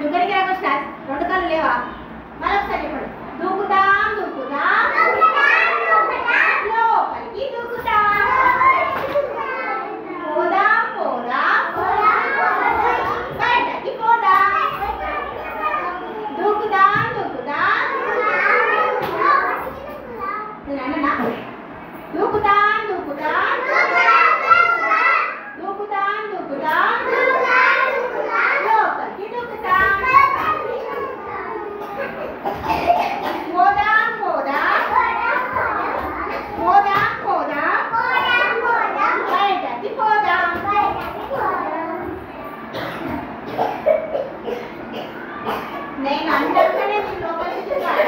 దుగ్గడికి రాక స్టార్ట్. రెండు కాళ్ళు లేవా? మరొకసారి చెప్పండి. దూకుదాం దూకుదాం లోపలికి దూకుదాం. పోదాం పోదాం బయటకి పోదాం. దూకుదాం దూకుదాం అన్నా. దూకుదాం దూకుదాం దూకుదాం దూకుదాం లోపలికి దూకుదాం. పోదాం పోదాం పోదాం పోదాం బయటకి పోదాం. నేను అందరికనే మీ లోపలికి చూడాలి.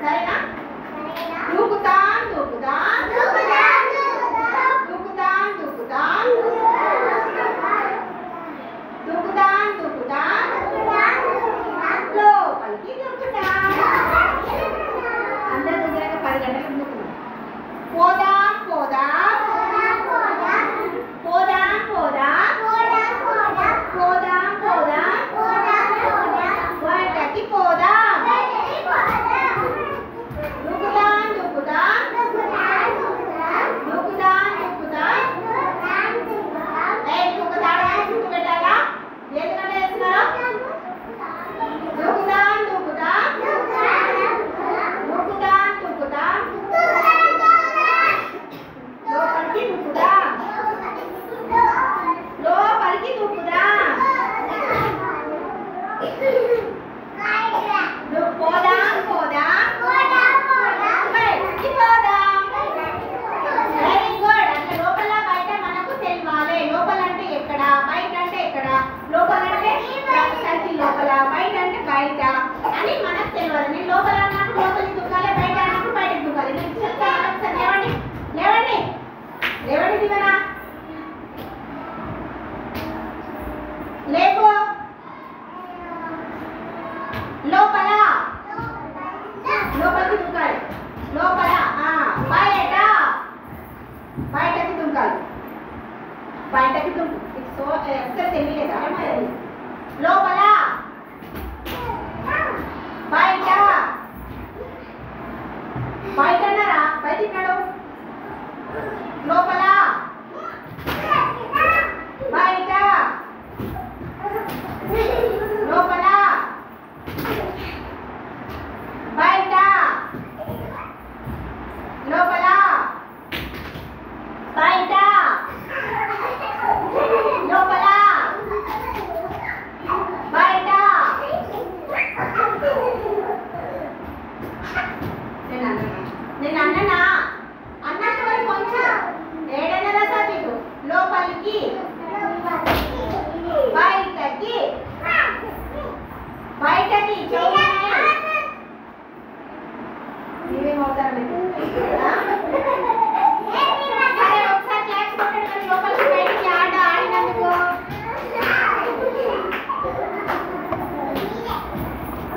సరేనా? దూకుతాం దూకుతాం దూకుతాం దూకుతాం దూకుతాం దూకుతాం లోపలికి దూకుతాం. అందరి దగ్గర 10 గంటలకు దూకుతాం. పోదాం పోదాం పోదాం పోదాం పోదాం పోదాం బయటకి పోదాం. దూకుదాం దూకుదాం దూకుదాం దూకుదాం. చుట్టూ పెట్టాలా? ఎందుకంటే వేస్తున్నారా? దూకుదాం దూకుదాం దూకుదాం దూకుదాం లోపలికి దూకుదాం లోపలికి దూకుదాం. పోదాం పోదాం బయటికి పోదాం. Very good. అంటే లోపల బయట మనకు తెలియాలి. లోపల అంటే ఎక్కడ, బయట అంటే ఎక్కడ. లోపల అంటే సర్కిల్ లోపల, బయట అంటే బయట అని మనకు తెలియాలి. నేను లోపల అన్నప్పుడు లోపలికి దూకాలి, బయట అన్నప్పుడు బయటకు దూకాలి. నేను చెప్తాను. ఒకసారి లేవండి లేవండి లేవండి దివనా లేపు. లోపల లోపలికి దూకాలి. లోపల బయట బయటకి దూకాలి. బయటకి దూకు. ఒకసారి తెలియలేదా? లోపల బయట బయట అన్నారా? బయట ఇన్నాడు. లోపల బయట లోపల బయట లోపల